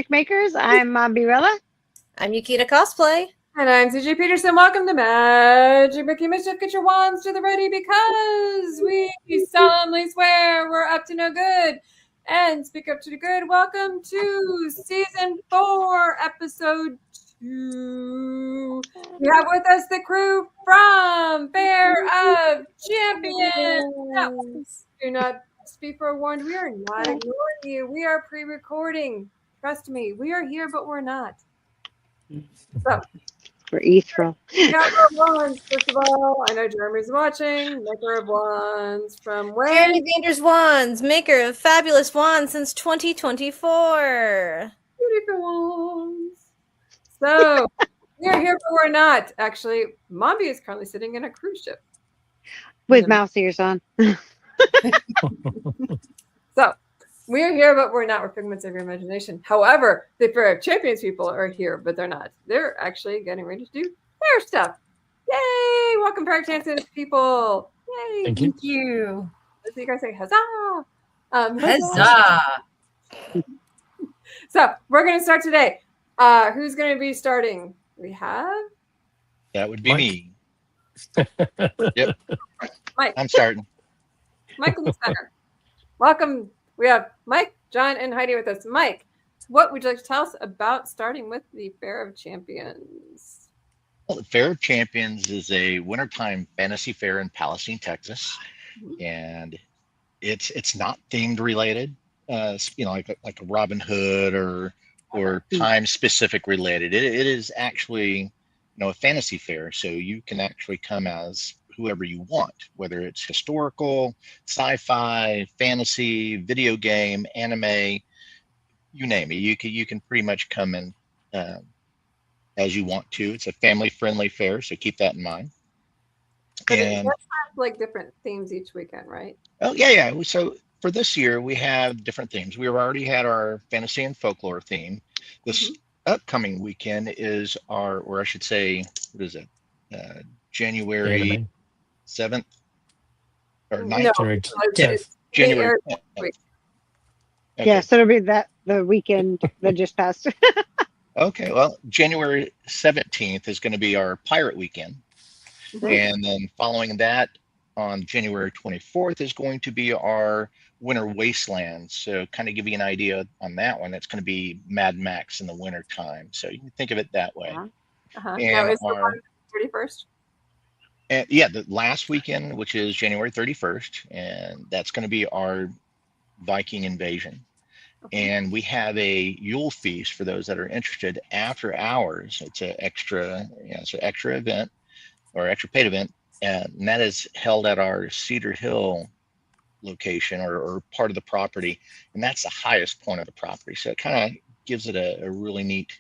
Magic Makers. I'm Birella. I'm Yukita Cosplay. And I'm CJ Peterson. Welcome to Magic Making Mischief. Get your wands to the ready because we solemnly swear we're up to no good and speak up to the good. Welcome to Season 4, Episode 2. We have with us the crew from Faire of Champions. Do not be forewarned. We are not ignoring you. We are pre-recording. Trust me, we are here, but we're not. So, we're ethereal. Maker of Wands, first of all. I know Jeremy's watching. Maker of Wands from when? Jeremy Vander's Wands, maker of fabulous wands since 2024. Beautiful wands. So, we are here, but we're not. Actually, Mombi is currently sitting in a cruise ship. With mouse ears on. So, we are here, but we're not. We're figments of your imagination. However, the Faire of Champions people are here, but they're not. They're actually getting ready to do their stuff. Yay! Welcome, Faire of Champions people. Yay! Thank you. Let's see you guys say huzzah! Huzzah! So we're going to start today. Who's going to be starting? We have that would be me. Yep. Mike. I'm starting. Mike in the center. Welcome. We have Mike, John, and Heidi with us. Mike, what would you like to tell us about starting with the Faire of Champions? Well, the Faire of Champions is a wintertime fantasy fair in Palestine, Texas, and it's not themed related. Like a Robin Hood or time specific related. It is actually a fantasy fair, so you can actually come as whoever you want, whether it's historical, sci-fi, fantasy, video game, anime, you name it. You can pretty much come in as you want to. It's a family-friendly fair, so keep that in mind. But it does have like different themes each weekend, right? Oh yeah. So for this year, we have different themes. We already had our fantasy and folklore theme. This upcoming weekend is or I should say, what is it? January 7th or 9th? No, January 10th. Okay. Yeah, so it'll be the weekend that just passed. Okay, well, January 17th is going to be our pirate weekend. And then following that, on January 24th is going to be our winter wasteland. So kind of give you an idea on that one. It's going to be Mad Max in the winter time. So you can think of it that way. Now, is the 31st? And yeah, the last weekend, which is January 31st, and that's going to be our Viking invasion. And we have a Yule feast for those that are interested after hours. It's an extra event or extra paid event, and that is held at our Cedar Hill location or part of the property, and that's the highest point of the property. So it kind of gives it a really neat,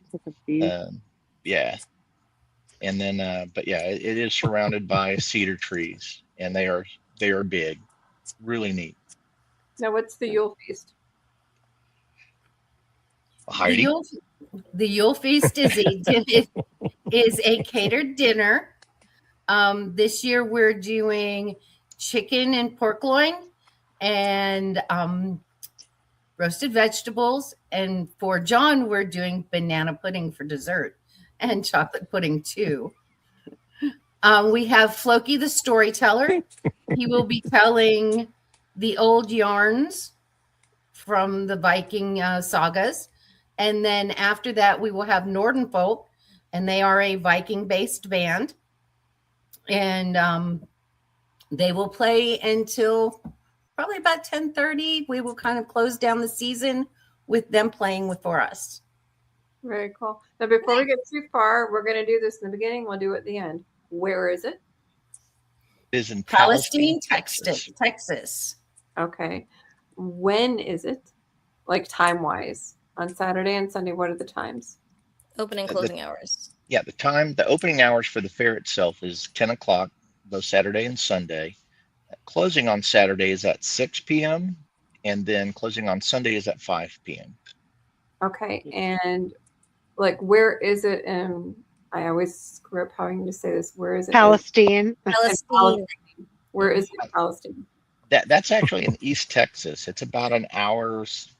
And then, but yeah, it is surrounded by cedar trees, and they are big, really neat. Now, what's the Yule feast? Heidi? The Yule feast is a catered dinner. This year we're doing chicken and pork loin and roasted vegetables, and for John we're doing banana pudding for dessert. And chocolate pudding too. We have Floki the storyteller. He will be telling the old yarns from the Viking sagas. And then after that, we will have Nordenfolk, and they are a Viking-based band. And they will play until probably about 10:30. We will kind of close down the season with them playing for us. Very cool. Now, before we get too far, we're going to do this in the beginning. We'll do it at the end. Where is it? It is in Palestine, Texas. Okay. When is it? Like time-wise? On Saturday and Sunday, what are the times? Opening, closing hours. Yeah, the opening hours for the fair itself is 10 o'clock, both Saturday and Sunday. Closing on Saturday is at 6 p.m. and then closing on Sunday is at 5 p.m. Okay. And like, where is it in, I always screw up having to say this. Where is it? Palestine. Where is it in Palestine? That's actually in East Texas. It's about an hour's.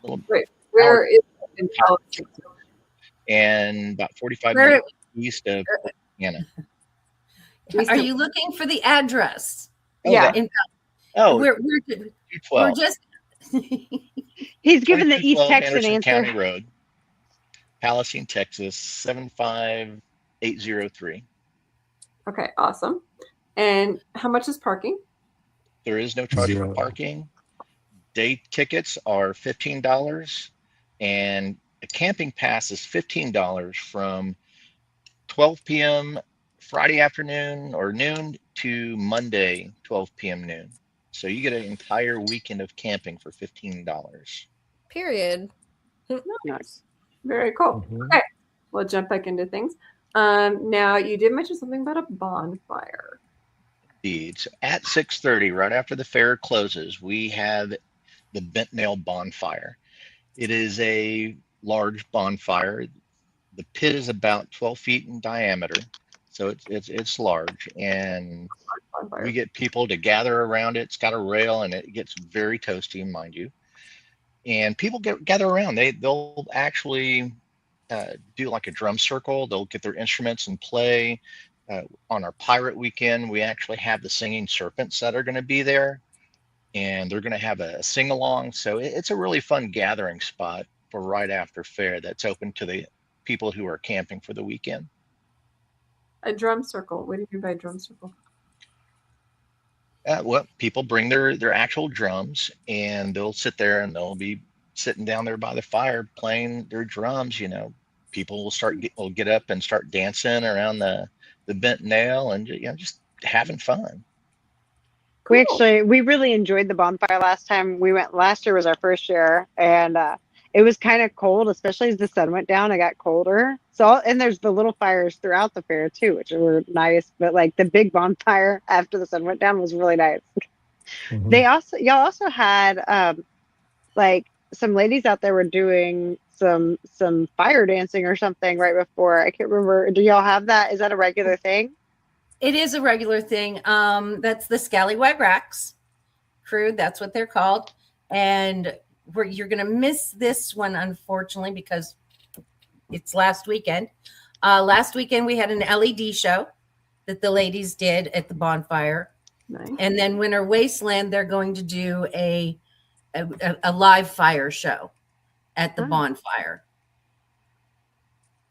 Wait, where is it? in Palisade. and about 45 Where- minutes east of Anna. Are you looking for the address? Yeah. We're 212. just He's given the East 2212 Texan Anderson answer. County Road, Palestine, Texas 75803. Okay, awesome. And how much is parking? There is no charge Zero. for parking. Day tickets are $15, and a camping pass is $15 from 12 p.m. Friday afternoon or noon to Monday 12 p.m. noon. So you get an entire weekend of camping for $15. Period. Nice. Very cool. Mhm. Okay, we'll jump back into things. Now, you did mention something about a bonfire. Indeed. So at 6:30, right after the fair closes, we have the Bent Nail Bonfire. It is a large bonfire. The pit is about 12 feet in diameter, so it's large, and Bonfire. we get people to gather around it. It's got a rail, and it gets very toasty, mind you. And people gather around. They'll actually do like a drum circle. They'll get their instruments and play. On our pirate weekend, we actually have the singing serpents that are going to be there, and they're going to have a sing along. So it's a really fun gathering spot for right after fair that's open to the people who are camping for the weekend. A drum circle. What do you mean by drum circle? Well, people bring their actual drums, and they'll sit there and they'll be sitting down there by the fire playing their drums. You know, people will get up and start dancing around the bent nail, and just having fun. We really enjoyed the bonfire last time we went. Last year was our first year, and it was kind of cold, especially as the sun went down. It got colder. And there's the little fires throughout the fair too, which were nice. But like the big bonfire after the sun went down was really nice. Mhm. Y'all also had like some ladies out there were doing some fire dancing or something right before. I can't remember. Do y'all have that? Is that a regular thing? It is a regular thing. That's the Scallywag Racks crew. That's what they're called. And you're going to miss this one, unfortunately, because it's last weekend. Last weekend, we had an LED show that the ladies did at the bonfire. Nice. And then Winter Wasteland, they're going to do a live fire show at the bonfire.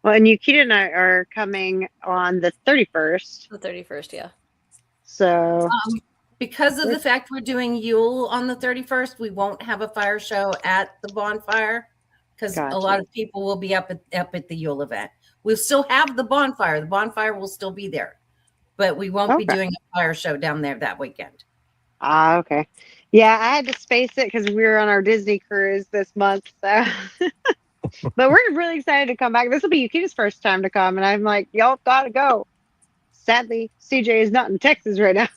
Well, and Yukita and I are coming on the 31st. The 31st, yeah. So Because of the fact we're doing Yule on the 31st, we won't have a fire show at the bonfire because Gotcha. a lot of people will be up at the Yule event. We'll still have the bonfire. The bonfire will still be there, but we won't be Okay. doing a fire show down there that weekend. okay. Yeah, I had to space it because we were on our Disney cruise this month. So but we're really excited to come back. This will be Yukita's first time to come, and I'm like, y'all gotta go. Sadly, CJ is not in Texas right now.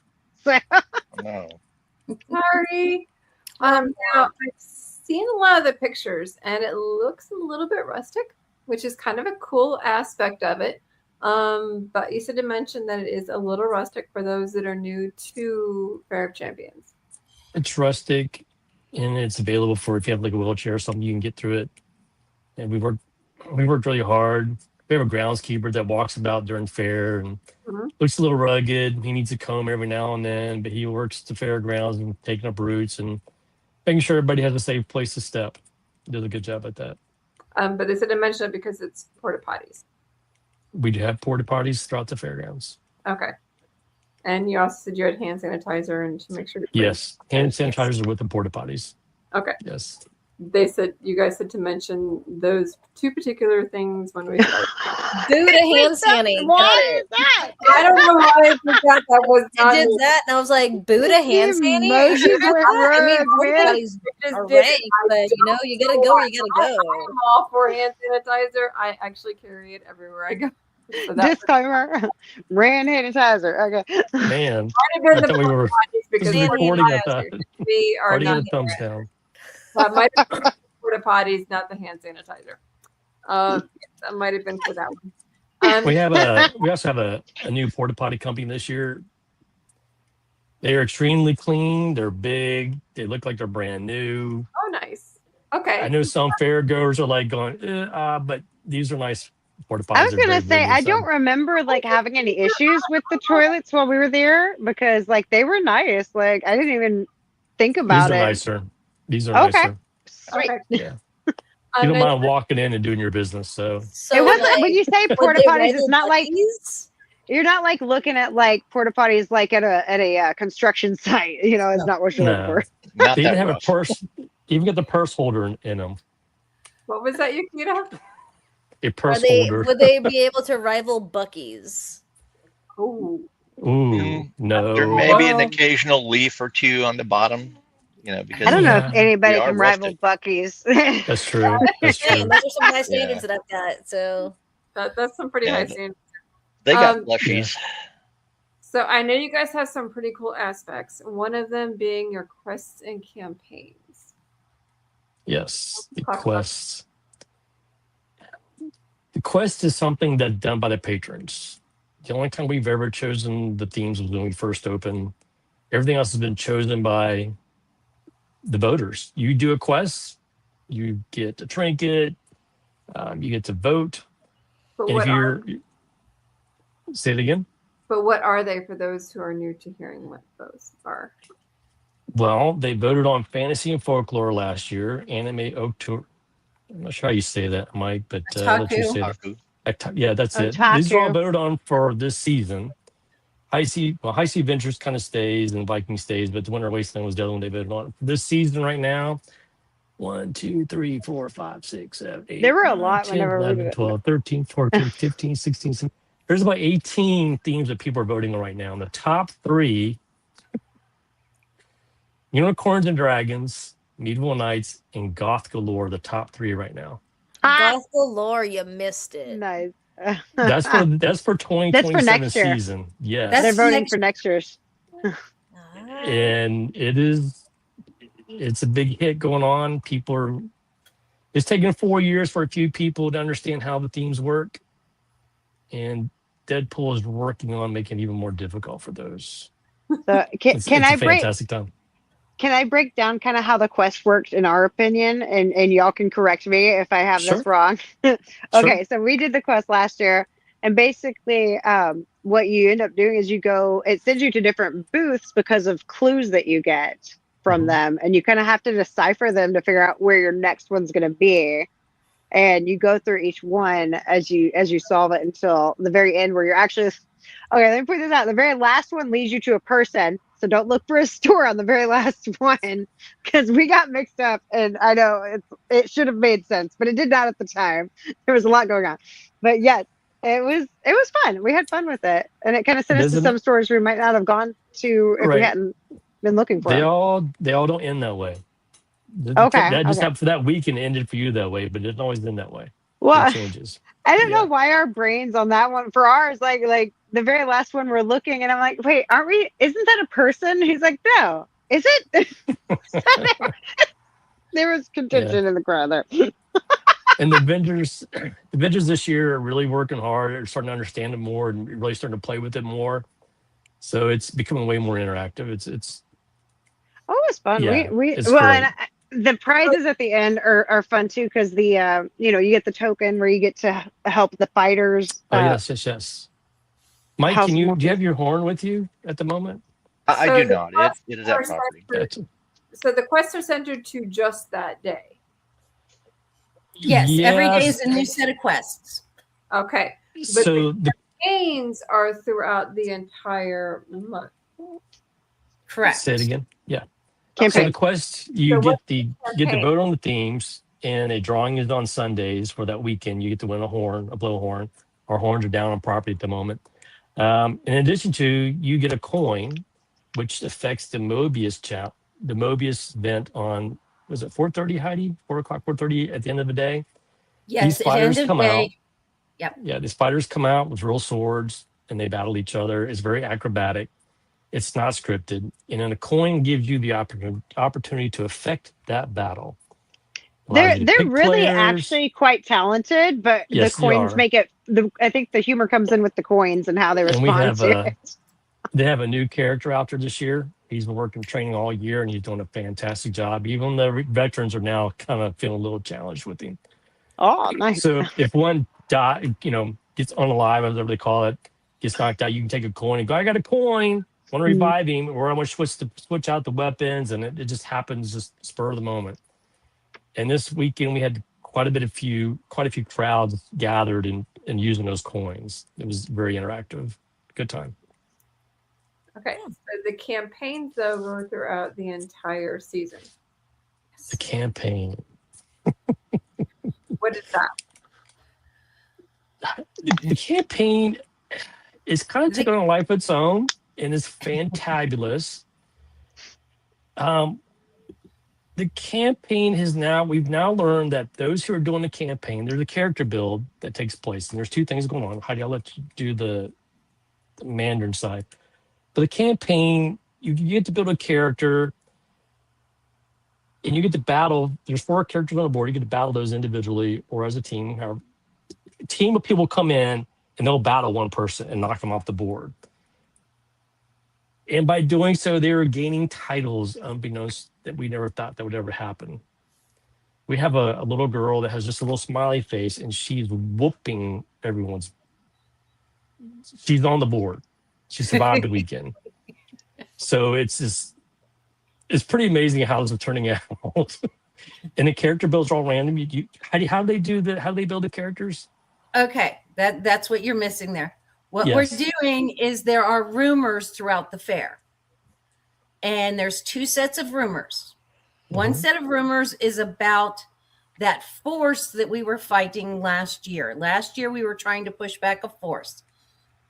So No. Sorry. Now I've seen a lot of the pictures, and it looks a little bit rustic, which is kind of a cool aspect of it. But you said to mention that it is a little rustic for those that are new to Faire of Champions. It's rustic, and it's available for if you have like a wheelchair or something, you can get through it. And we worked really hard. We have a groundskeeper that walks about during fair and Mhm. looks a little rugged. He needs a comb every now and then, but he works the fairgrounds and taking up roots and making sure everybody has a safe place to step. He does a good job at that. But they said to mention it because it's porta potties. We do have porta potties throughout the fairgrounds. Okay. And you also said you had hand sanitizer and to make sure to bring- Yes, hand sanitizers are with the porta potties. Okay. Yes. You guys said to mention those two particular things when we started. Buddha hand sanning. why is that? I don't know why I forgot that was I not did me. that, and I was like, Buddha hand sanning? Emojis were I mean, rough, man. everybody's Just a did it. rank, but you gotta go where you gotta go. I'm all for hand sanitizer. I actually carry it everywhere I go. So that Disclaimer: brand sanitizer. Okay. Man, might have been I the thought we were potties because Hand recording at that. we are Already not. got a thumbs down. That might have been the porta potties, not the hand sanitizer. That might have been for that one. We also have a new porta potty company this year. They are extremely clean. They're big. They look like they're brand new. Oh, nice. Okay. I know some fair goers are like going, but these are nice porta potties. I was They're gonna very say big I inside. don't remember like having any issues with the toilets while we were there because like they were nice. Like I didn't even think These about are it. nicer. These are Okay, nicer. sweet. Okay. Yeah. You don't mind walking in and doing your business. So So It wasn't like, when you say would porta they potties. It's rival not like Buc-ee's? you're not like looking at like porta potties like at a construction site. You know, it's not what you're looking no, for. Not they even that have a rough. purse. Even got the purse holder in them. What was that, Yukita? A Are purse they? holder. Would they be able to rival Buc-ee's? Oh, Ooh, no. There may be an Well- occasional leaf or two on the bottom, because I don't know Yeah. if anybody we are can rival rustic. Buc-ee's. That's true. That's Hey, true. those are some high standards that I've got. So that's some pretty Yeah, high but- standards. They got Um, plushies. So I know you guys have some pretty cool aspects. One of them being your quests and campaigns. Yes, the Talk about- quest. The quest is something that's done by the patrons. The only time we've ever chosen the themes was when we first opened. Everything else has been chosen by the voters. You do a quest, you get a trinket, you get to vote. But And what if are you're, say it again. but what are they for those who are new to hearing what those are? Well, they voted on fantasy and folklore last year. Anime October. I'm not sure how you say that, Mike, but I'll let you Otaku. say that. Otaku. Yeah, that's it. These are all Otaku. voted on for this season. High Sea Ventures kind of stays and Viking stays, but the Winter Wasteland was the other one they voted on. This season right now, 1, 2, 3, 4, 5, 6, 7, 8, There were a 9, lot 10, whenever we 11, did it. 12, 13, 14, 15, 16, 17. There's about 18 themes that people are voting on right now. And the top 3, Unicorns and Dragons, Medieval Knights, and Goth Galore, the top 3 right now. Goth Galore, you missed it. Nice. That's for 2027 next year. season. Yes. That's They're voting next- for next year's. Ah. And it's a big hit going on. It's taken 4 years for a few people to understand how the themes work. And Deadpool is working on making it even more difficult for those. So It's can a I break? fantastic time. Can I break down kind of how the quest worked in our opinion, and y'all can correct me if I have Sure. this wrong? Okay, so we did the quest last year, and basically, what you end up doing is it sends you to different booths because of clues that you get from Mhm. them, and you kind of have to decipher them to figure out where your next one's going to be. And you go through each one as you solve it until the very end, where you're actually. Okay, let me put this out. The very last one leads you to a person. So don't look for a store on the very last one because we got mixed up, and I know it should have made sense, but it did not at the time. There was a lot going on, but yes, it was fun. We had fun with it, and it kind of sent us to Doesn't some stores we might not have gone to if we Right. hadn't been looking for They them. all don't end that way. Okay, That just okay. happened for that week and ended for you that way, but it doesn't always end that way. Well, It changes. I don't know Yeah. why our brains on that one for ours, like the very last one we're looking, and I'm like, wait, aren't we? Isn't that a person? He's like, no, is it? There was contention in the crowd there. And the vendors this year are really working hard. They're starting to understand it more and really starting to play with it more. So it's becoming way more interactive. It's Oh, it was fun. Yeah, We it's well, great. and the prizes at the end are fun too because the you get the token where you get to help the fighters. yes. Mike, how's do you more- have your horn with you at the moment? I So do the not. It is at quests are property. centered- So the quests are centered to just that day. Yes, every day Yes. is a new set of quests. Okay. So the Gains are throughout the entire month. Correct. say it again. Yeah. So campaign. the quest, you So get what's the campaign? vote on the themes, and a drawing is on Sundays for that weekend. You get to win a blowhorn. Our horns are down on property at the moment. In addition to, you get a coin, which affects the Mobius event on, was it 4:30, Heidi? 4:30 at the end of the day. Yes, These at the end fighters of come the day. out. Yeah, these fighters come out with real swords and they battle each other. It's very acrobatic. It's not scripted. And then a coin gives you the opportunity to affect that battle. Allows you to They're pick really players. actually quite talented, but Yes, the they coins are. make it. I think the humor comes in with the coins and how they And we respond have to it. they have a new character out there this year. He's been working training all year, and he's doing a fantastic job. Even the veterans are now kind of feeling a little challenged with him. Oh, nice. So if one gets unalive, as they call it, gets knocked out, you can take a coin and go, I got a coin, want to revive him, or I want to switch out the weapons, and it just happens just spur of the moment. And this weekend we had quite a few crowds gathered and using those coins. It was very interactive. Good time. Okay, so the campaigns though go throughout the entire season. The campaign. What is that? The campaign is kind of taking on a life of its own, and is fantabulous. The campaign we've now learned that those who are doing the campaign, there's a character build that takes place, and there's two things going on. Heidi, I'll let you do the Mandarin side. But the campaign, you get to build a character, and you get to battle. There's 4 characters on the board. You get to battle those individually or as a team. A team of people come in, and they'll battle one person and knock them off the board. And by doing so, they are gaining titles unbeknownst that we never thought that would ever happen. We have a little girl that has just a little smiley face, and she's whooping everyone's. She's on the board. She survived the weekend. So it's pretty amazing how this is turning out. And the character builds are all random. How do they build the characters? Okay, that's what you're missing there. What Yes. we're doing is there are rumors throughout the fair. And there's 2 sets of rumors. One set of rumors is about that force that we were fighting last year. Last year, we were trying to push back a force.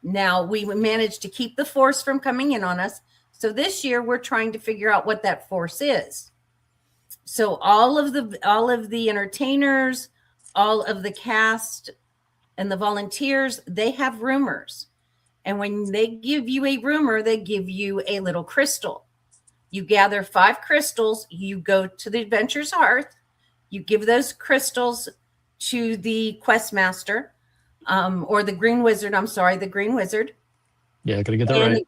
Now, we managed to keep the force from coming in on us. So this year, we're trying to figure out what that force is. So all of the entertainers, all of the cast, and the volunteers, they have rumors. And when they give you a rumor, they give you a little crystal. You gather 5 crystals, you go to the Adventure's Hearth, you give those crystals to the quest master, or the Green Wizard. Yeah, gotta get that right.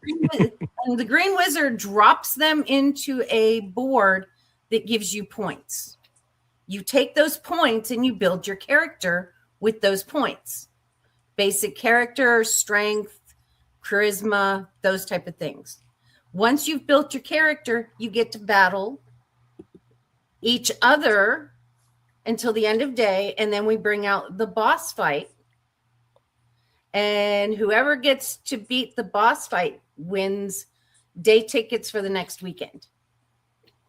And the Green Wizard drops them into a board that gives you points. You take those points and you build your character with those points. Basic character, strength, charisma, those type of things. Once you've built your character, you get to battle each other until the end of day, and then we bring out the boss fight. And whoever gets to beat the boss fight wins day tickets for the next weekend.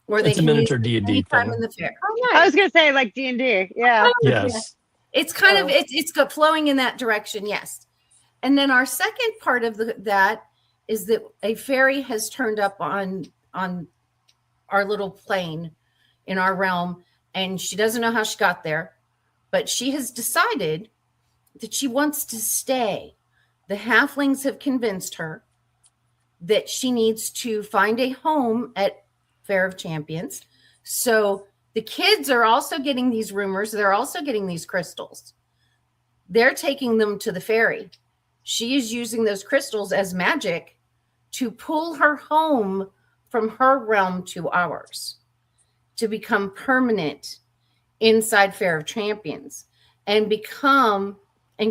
Or It's a miniature D&D time thing. in the fair. I was gonna say like D&D. Yeah. Yes. It's kind of it's flowing in that direction, yes. And then our second part of that is that a fairy has turned up on our little plane in our realm, and she doesn't know how she got there, but she has decided that she wants to stay. The halflings have convinced her that she needs to find a home at Faire of Champions. So the kids are also getting these rumors. They're also getting these crystals. They're taking them to the fairy. She is using those crystals as magic to pull her home from her realm to ours, to become permanent inside Faire of Champions and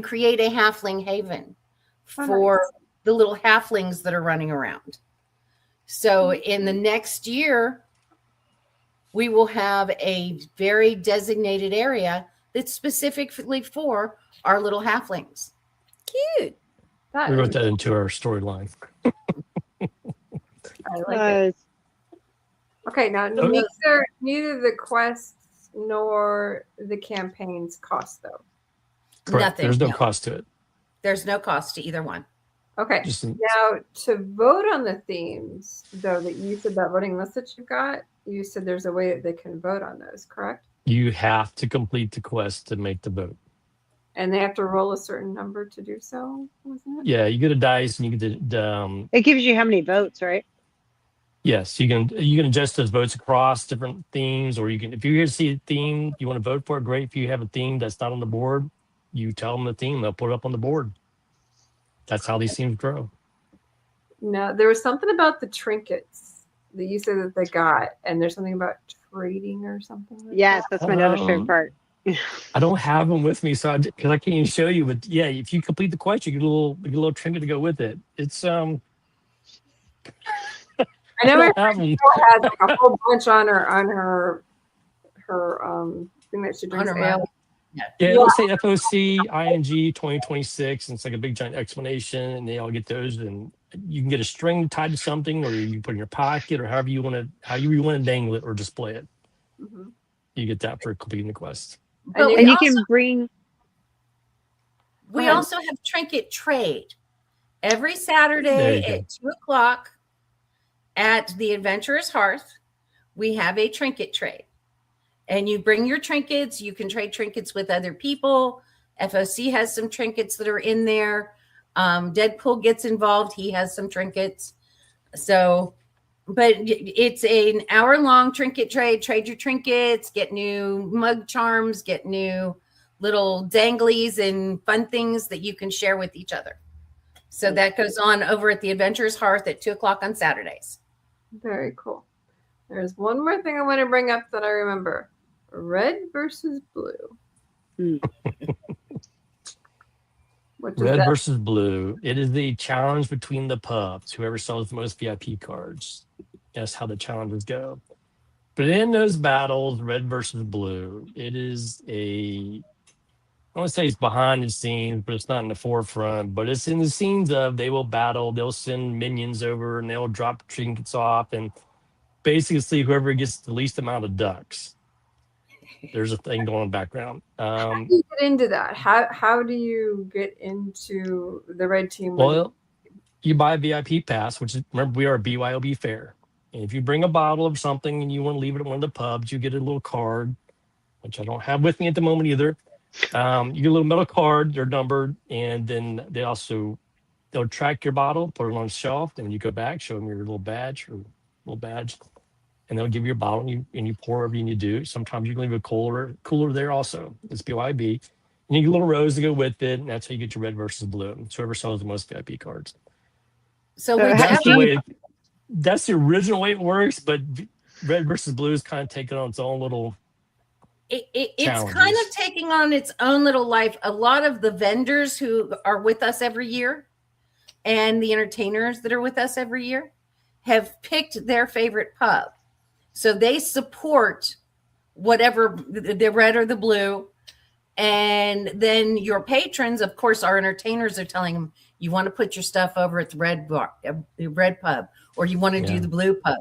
create a halfling haven for the little halflings that are running around. So in the next year, we will have a very designated area that's specifically for our little halflings. Cute. That We is- wrote that into our storyline. I like it. Nice. Okay, now neither the quests nor the campaigns cost though. Correct. Nothing, There's no no. cost to it. There's no cost to either one. Okay. Just Now to vote on the themes, though, that you said that voting list that you've got, you said there's a way that they can vote on those, correct? you have to complete the quest to make the vote. And they have to roll a certain number to do so, wasn't it? Yeah, you get a dice and you get the It gives you how many votes, right? yes, you can adjust those votes across different themes, or you can, if you hear see a theme you want to vote for, great. If you have a theme that's not on the board, you tell them the theme, they'll put it up on the board. That's how these themes grow. No, there was something about the trinkets that you said that they got, and there's something about trading or something like Yes, that? that's my daughter's favorite part. I don't have them with me, so because I can't even show you. But yeah, if you complete the quest, you get a little trinket to go with it. It's I I know my don't have them. girl has like a whole bunch on her thing that she drinks On her ale. mug. Yeah, it'll say FOC ING 2026, and it's like a big giant explanation, and they all get those, and you can get a string tied to something, or you can put it in your pocket, or however you want to dangle it or display it. Mhm. You get that for completing the quest. And And you can bring. We ahead. also have trinket trade every There Saturday you go. at 2:00 at the Adventurer's Hearth. We have a trinket trade, and you bring your trinkets. You can trade trinkets with other people. FOC has some trinkets that are in there. Deadpool gets involved. He has some trinkets. So, but it's an hour-long trinket trade. Trade your trinkets, get new mug charms, get new little danglies and fun things that you can share with each other. So that goes on over at the Adventurer's Hearth at 2:00 on Saturdays. Very cool. There's one more thing I want to bring up that I remember. Red versus blue. What is Red that? versus blue. It is the challenge between the pubs. Whoever sells the most VIP cards. That's how the challenges go. But in those battles, red versus blue, it is I want to say it's behind the scenes, but it's not in the forefront. But it's in the scenes of they will battle, they'll send minions over, and they'll drop trinkets off, and basically see whoever gets the least amount of ducks. There's a thing going on in the background. How do you get into that? How do you get into the red team? Well, you buy a VIP pass, which is, remember, we are a BYOB fair. And if you bring a bottle of something and you want to leave it at one of the pubs, you get a little card, which I don't have with me at the moment either. You get a little metal card, they're numbered, and then they'll track your bottle, put it on a shelf, and when you go back, show them your little badge, and they'll give you a bottle, and you pour whatever you need to do. Sometimes you can leave a cooler there also. It's BYB. And you get a little rose to go with it, and that's how you get your red versus blue. It's whoever sells the most VIP cards. So That's the original way it works, but red versus blue is kind of taking on its own little it's challenges. kind of taking on its own little life. A lot of the vendors who are with us every year and the entertainers that are with us every year have picked their favorite pub. So they support whatever, the red or the blue. And then your patrons, of course, our entertainers are telling them, you want to put your stuff over at the red pub, or you want to do the blue pub.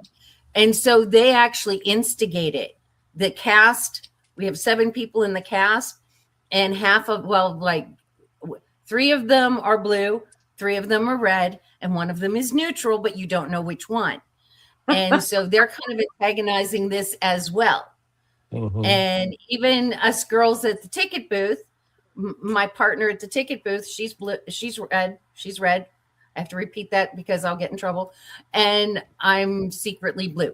And so they actually instigate it. The cast, we have 7 people in the cast, and like 3 of them are blue, 3 of them are red, and 1 of them is neutral, but you don't know which one. And so they're kind of antagonizing this as well. Mm-hmm. And even us girls at the ticket booth, my partner at the ticket booth, she's blue, she's red. I have to repeat that because I'll get in trouble. And I'm secretly blue.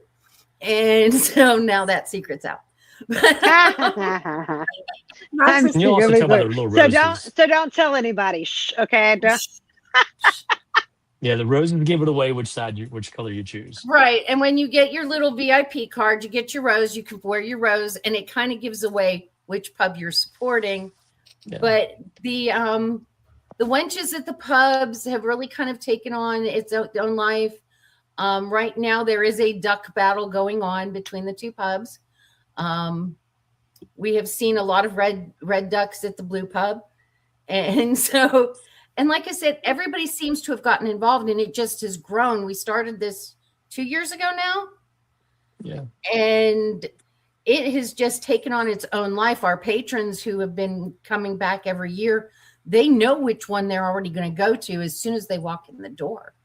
And so now that secret's out. I'm You also secretly tell by blue. the little roses. So don't tell anybody. Shh, okay. Yeah, the roses give it away which color you choose. Right. And when you get your little VIP card, you get your rose, you can wear your rose, and it kind of gives away which pub you're supporting. Yeah. But the wenches at the pubs have really kind of taken on its own life. Right now, there is a duck battle going on between the 2 pubs. We have seen a lot of red ducks at the blue pub. And so, and like I said, everybody seems to have gotten involved, and it just has grown. We started this 2 years ago now. Yeah. And it has just taken on its own life. Our patrons who have been coming back every year, they know which one they're already going to go to as soon as they walk in the door.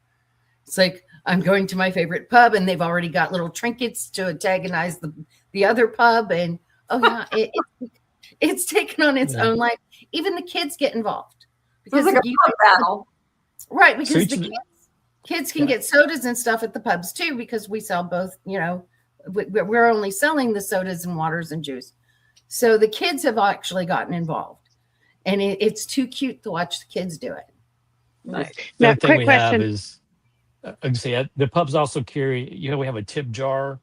It's like, I'm going to my favorite pub, and they've already got little trinkets to antagonize the other pub. And it's taken on its own life. Even the kids get involved. Because it's like a pub battle. Right, because the kids can get sodas and stuff at the pubs too, because we sell both, we're only selling the sodas and waters and juice. So the kids have actually gotten involved, and it's too cute to watch the kids do it. Nice. The thing we have is I'd say the pubs also carry. We have a tip jar.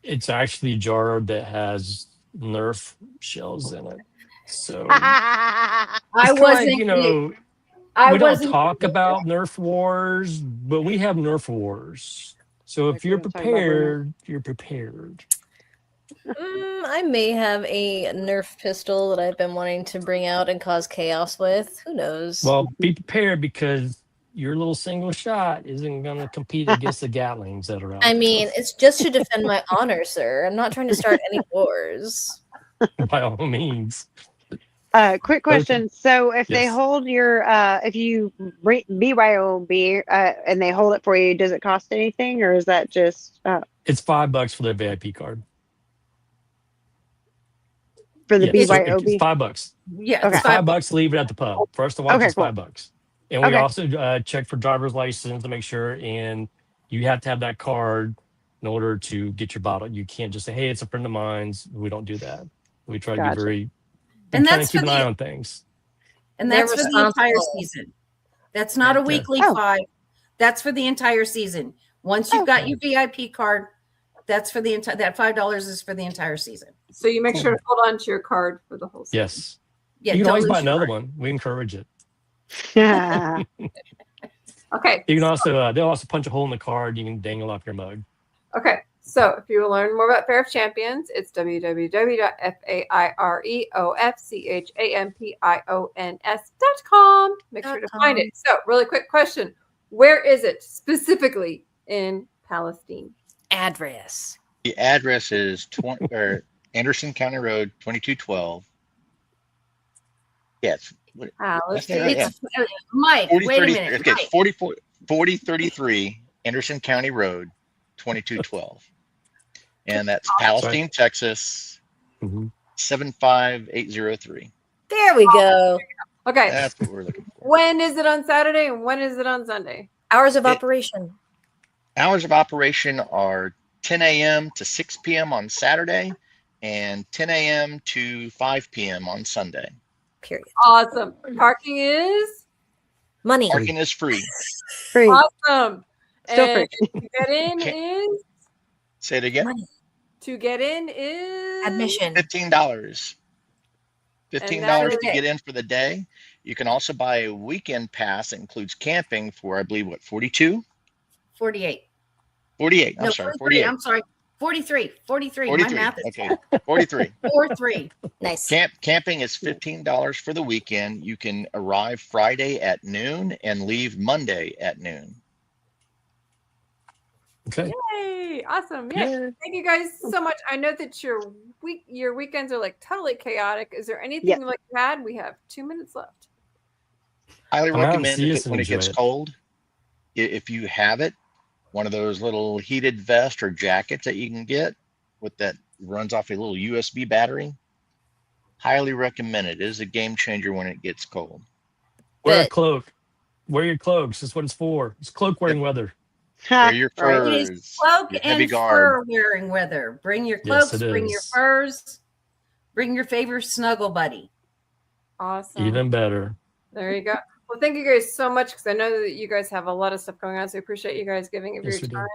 It's actually a jar that has Nerf shells in it. So I it's kind of like, wasn't. I we don't wasn't. talk about Nerf wars, but we have Nerf wars. So Like if we you're don't talk about prepared, you're prepared. I may have a Nerf pistol that I've been wanting to bring out and cause chaos with. Who knows? Well, be prepared because your little single shot isn't going to compete against the Gatlings that are out I there. mean, it's just to defend my honor, sir. I'm not trying to start any wars. By all means. Quick question. So if they Yes. hold your, if you BYOB and they hold it for you, does it cost anything, or is that just It's $5 for the VIP card. for the Yeah, so it's BYOB? $5. Yeah, Okay. it's five. $5 to leave it at the pub. First to watch Okay, is cool. $5. And we Okay. also check for driver's license to make sure. And you have to have that card in order to get your bottle. You can't just say, "Hey, it's a friend of mine's." We don't do that. We try to be Gotcha. very, And kind that's of keep for an eye the on things. and They're that's for the entire responsible. season. That's not a Yeah. weekly Oh. 5. That's for the entire season. Once you've got your VIP card, that's for the entire. That $5 is for the entire season. So you make sure to hold on to your card for the whole season. Yes. Yeah, You can don't always lose buy your another card. one. We encourage it. Yeah. Okay. You can also, they'll also punch a hole in the card. You can dangle off your mug. Okay. So if you will learn more about Faire of Champions, it's www.fairofchampions.com. Make sure to find it. So really quick question. Where is it specifically in Palestine? Address. The address is Anderson County Road, 2212. Yes. Palestine. right, yeah. It's Mike. Wait a 4033. minute. Okay, Mike. 4033 Anderson County Road, 2212. And that's Palestine, Texas, Mhm. 75803. There we go. Okay. That's what we're looking for. When is it on Saturday and when is it on Sunday? Hours of operation. Hours of operation are 10 a.m. to 6 p.m. on Saturday and 10 a.m. to 5 p.m. on Sunday. Period. Awesome. Parking is Money. Parking is free. Free. awesome. Still And free. to get in is Say it again. Money. Admission. $15. $15 that is to get in for the day. You can also buy a weekend pass that includes camping for, I believe, what, 42? 48. 48. I'm No, sorry, 43. 48. I'm sorry. 43. 43. 43. My math is Okay, 43. 43. Nice. Camping is $15 for the weekend. You can arrive Friday at noon and leave Monday at noon. Okay. Yay. Awesome. Yeah. Yeah. Thank you guys so much. I know that your weekends are like totally chaotic. Is there anything Yep. you'd like to add? We have 2 minutes left. Highly Come out and recommend see if us and when it enjoy gets it. cold, if you have it, one of those little heated vest or jackets that you can get with that runs off a little USB battery. Highly recommend it. It is a game changer when it gets cold. Wear a But- cloak. Wear your cloaks. That's what it's for. It's cloak wearing weather. Wear your Right. It is furs, cloak your heavy and guard. fur wearing weather. Bring your Yes, cloaks, it bring your is. furs, bring your favorite snuggle buddy. Awesome. Even better. There you go. Well, thank you guys so much because I know that you guys have a lot of stuff going on. So I appreciate you guys giving of Yes, your we do. time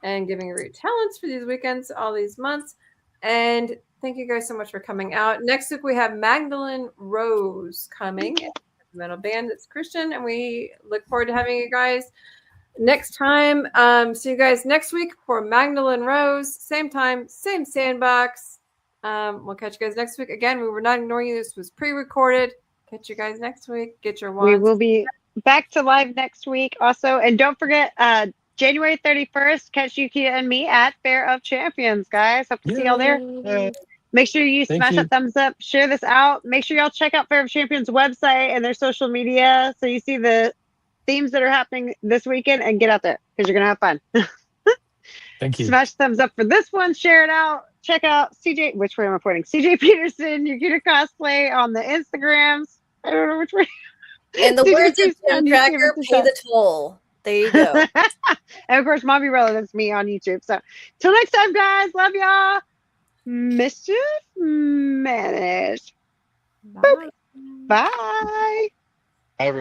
and giving of your talents for these weekends, all these months. And thank you guys so much for coming out. Next week we have Magdalene Rose coming, a metal band that's Christian, and we look forward to having you guys next time. See you guys next week for Magdalene Rose. Same time, same sandbox. We'll catch you guys next week. Again, we were not ignoring you. This was pre-recorded. Catch you guys next week. Get your We wands. will be back to live next week also. And don't forget, January 31st, catch Yuki and me at Faire of Champions, guys. Hope to see y'all there. Yay. Make sure you Thank smash you. that thumbs up, share this out. Make sure y'all check out Faire of Champions website and their social media so you see the themes that are happening this weekend and get out there because you're going to have fun. Thank you. Smash thumbs up for this one, share it out. Check out CJ, which way am I pointing? CJ Peterson, Yukita Cosplay on the Instagrams. I don't know which way. And the CJ words of Peterson on Tim YouTube, Tracker, it's pay a the toll. There you go. And of course, Mommy Rella, that's me on YouTube. So till next time, guys. Love y'all. Mischief managed. Bye. Bye. Hi, everyone.